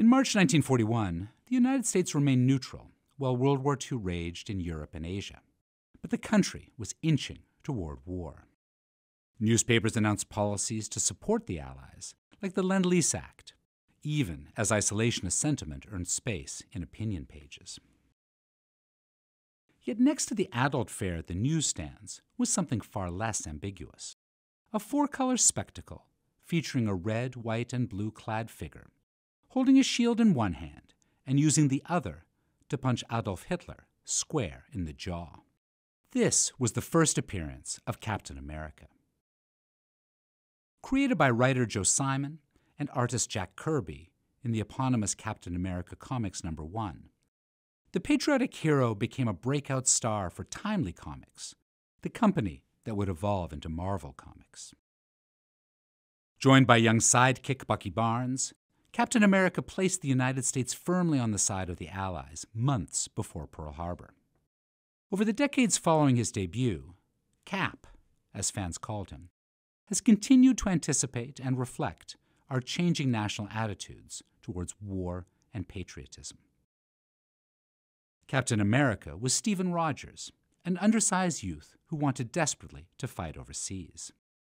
In March 1941, the United States remained neutral while World War II raged in Europe and Asia. But the country was inching toward war. Newspapers announced policies to support the Allies, like the Lend-Lease Act, even as isolationist sentiment earned space in opinion pages. Yet next to the adult fare at the newsstands was something far less ambiguous. A four-color spectacle featuring a red, white, and blue-clad figure, holding a shield in one hand and using the other to punch Adolf Hitler square in the jaw. This was the first appearance of Captain America. Created by writer Joe Simon and artist Jack Kirby in the eponymous Captain America Comics #1, the patriotic hero became a breakout star for Timely Comics, the company that would evolve into Marvel Comics. Joined by young sidekick Bucky Barnes, Captain America placed the United States firmly on the side of the Allies months before Pearl Harbor. Over the decades following his debut, Cap, as fans called him, has continued to anticipate and reflect our changing national attitudes towards war and patriotism. Captain America was Stephen Rogers, an undersized youth who wanted desperately to fight overseas.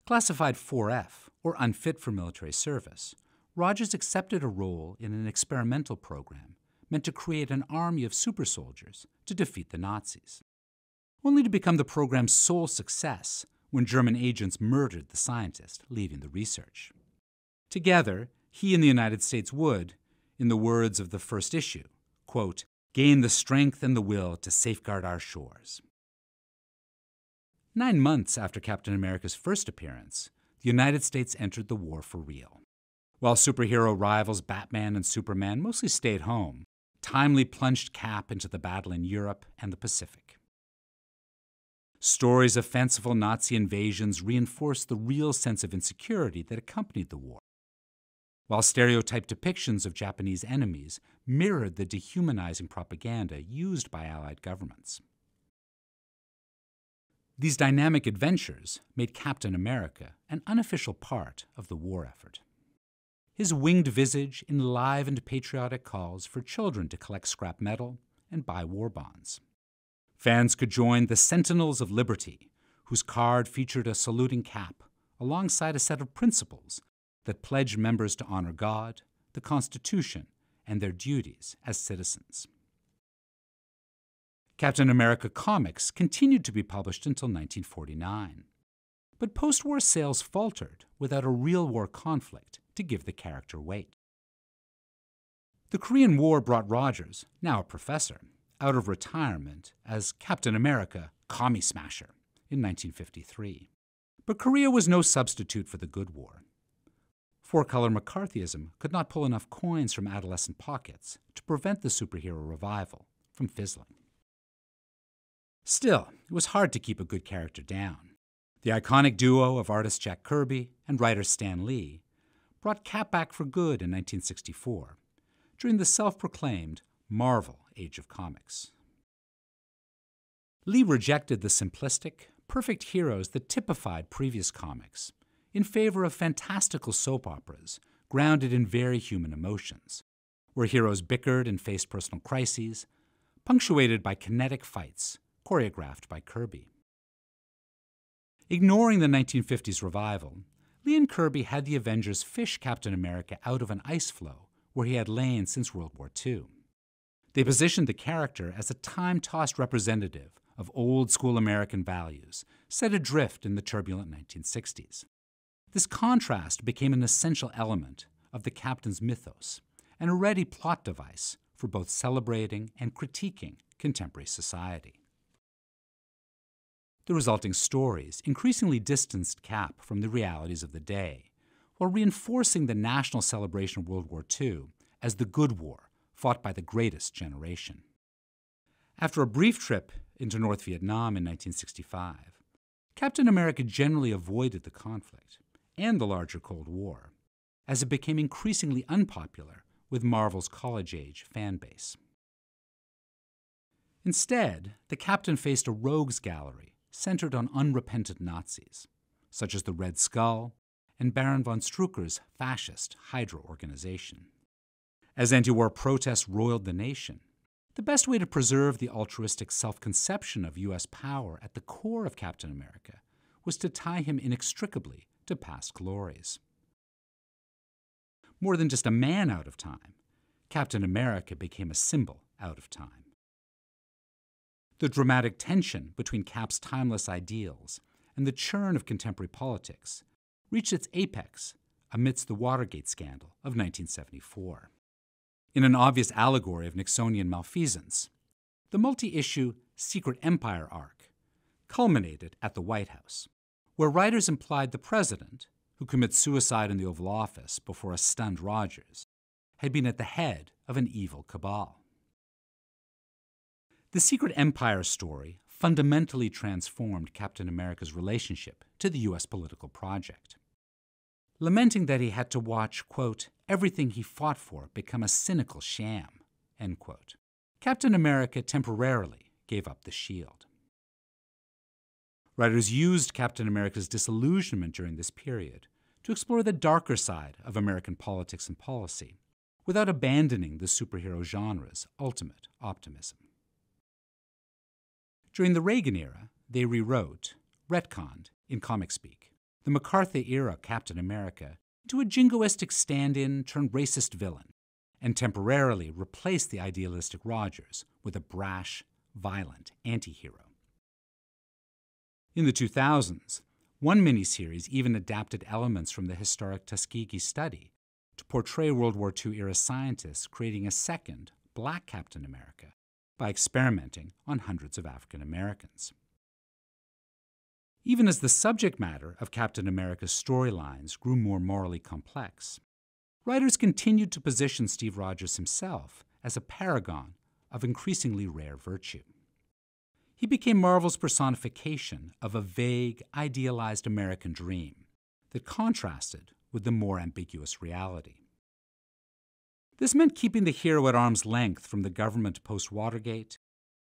Classified 4F, or unfit for military service, Rogers accepted a role in an experimental program meant to create an army of super soldiers to defeat the Nazis, only to become the program's sole success when German agents murdered the scientist leading the research. Together, he and the United States would, in the words of the first issue, quote, gain the strength and the will to safeguard our shores. 9 months after Captain America's first appearance, the United States entered the war for real. While superhero rivals Batman and Superman mostly stayed home, Timely plunged Cap into the battle in Europe and the Pacific. Stories of fanciful Nazi invasions reinforced the real sense of insecurity that accompanied the war, while stereotyped depictions of Japanese enemies mirrored the dehumanizing propaganda used by Allied governments. These dynamic adventures made Captain America an unofficial part of the war effort. His winged visage enlivened patriotic calls for children to collect scrap metal and buy war bonds. Fans could join the Sentinels of Liberty, whose card featured a saluting Cap alongside a set of principles that pledged members to honor God, the Constitution, and their duties as citizens. Captain America comics continued to be published until 1949, but post-war sales faltered without a real war conflict to give the character weight. The Korean War brought Rogers, now a professor, out of retirement as Captain America Commie Smasher in 1953. But Korea was no substitute for the good war. Four-color McCarthyism could not pull enough coins from adolescent pockets to prevent the superhero revival from fizzling. Still, it was hard to keep a good character down. The iconic duo of artist Jack Kirby and writer Stan Lee brought Cap back for good in 1964, during the self-proclaimed Marvel Age of Comics. Lee rejected the simplistic, perfect heroes that typified previous comics in favor of fantastical soap operas grounded in very human emotions, where heroes bickered and faced personal crises, punctuated by kinetic fights choreographed by Kirby. Ignoring the 1950s revival, Lee and Kirby had the Avengers fish Captain America out of an ice floe where he had lain since World War II. They positioned the character as a time-tossed representative of old-school American values set adrift in the turbulent 1960s. This contrast became an essential element of the Captain's mythos and a ready plot device for both celebrating and critiquing contemporary society. The resulting stories increasingly distanced Cap from the realities of the day, while reinforcing the national celebration of World War II as the good war fought by the greatest generation. After a brief trip into North Vietnam in 1965, Captain America generally avoided the conflict and the larger Cold War, as it became increasingly unpopular with Marvel's college-age fan base. Instead, the Captain faced a rogues gallery centered on unrepentant Nazis, such as the Red Skull and Baron von Strucker's fascist Hydra organization. As anti-war protests roiled the nation, the best way to preserve the altruistic self-conception of U.S. power at the core of Captain America was to tie him inextricably to past glories. More than just a man out of time, Captain America became a symbol out of time. The dramatic tension between Cap's timeless ideals and the churn of contemporary politics reached its apex amidst the Watergate scandal of 1974. In an obvious allegory of Nixonian malfeasance, the multi-issue Secret Empire arc culminated at the White House, where writers implied the president, who commits suicide in the Oval Office before a stunned Rogers, had been at the head of an evil cabal. The Secret Empire story fundamentally transformed Captain America's relationship to the U.S. political project. Lamenting that he had to watch, quote, everything he fought for become a cynical sham, end quote, Captain America temporarily gave up the shield. Writers used Captain America's disillusionment during this period to explore the darker side of American politics and policy, without abandoning the superhero genre's ultimate optimism. During the Reagan era, they rewrote, retconned, in comic speak, the McCarthy-era Captain America into a jingoistic stand-in turned racist villain, and temporarily replaced the idealistic Rogers with a brash, violent anti-hero. In the 2000s, one miniseries even adapted elements from the historic Tuskegee study to portray World War II-era scientists creating a second, black Captain America by experimenting on hundreds of African Americans. Even as the subject matter of Captain America's storylines grew more morally complex, writers continued to position Steve Rogers himself as a paragon of increasingly rare virtue. He became Marvel's personification of a vague, idealized American dream that contrasted with the more ambiguous reality. This meant keeping the hero at arm's length from the government post-Watergate,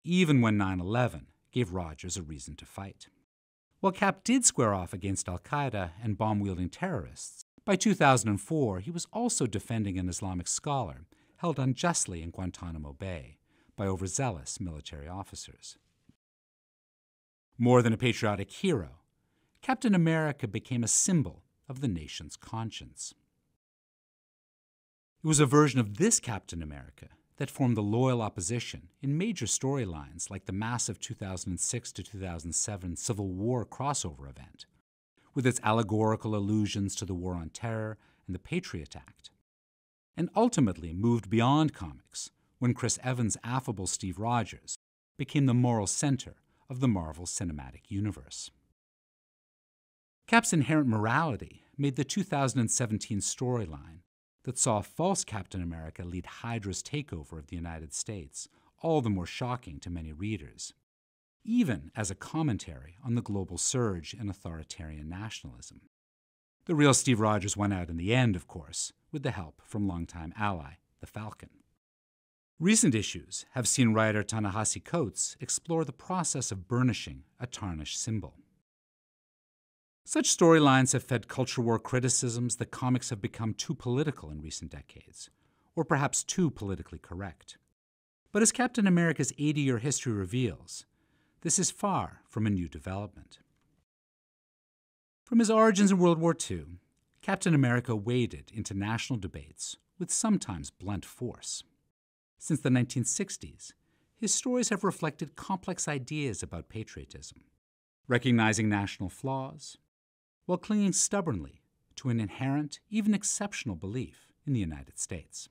even when 9/11 gave Rogers a reason to fight. While Cap did square off against al-Qaeda and bomb-wielding terrorists, by 2004 he was also defending an Islamic scholar held unjustly in Guantanamo Bay by overzealous military officers. More than a patriotic hero, Captain America became a symbol of the nation's conscience. It was a version of this Captain America that formed the loyal opposition in major storylines like the massive 2006 to 2007 Civil War crossover event, with its allegorical allusions to the War on Terror and the Patriot Act, and ultimately moved beyond comics when Chris Evans' affable Steve Rogers became the moral center of the Marvel Cinematic Universe. Cap's inherent morality made the 2017 storyline that saw a false Captain America lead Hydra's takeover of the United States all the more shocking to many readers, even as a commentary on the global surge in authoritarian nationalism. The real Steve Rogers won out in the end, of course, with the help from longtime ally, the Falcon. Recent issues have seen writer Ta-Nehisi Coates explore the process of burnishing a tarnished symbol. Such storylines have fed culture war criticisms that comics have become too political in recent decades, or perhaps too politically correct. But as Captain America's 80-year history reveals, this is far from a new development. From his origins in World War II, Captain America waded into national debates with sometimes blunt force. Since the 1960s, his stories have reflected complex ideas about patriotism, recognizing national flaws, while clinging stubbornly to an inherent, even exceptional belief in the United States.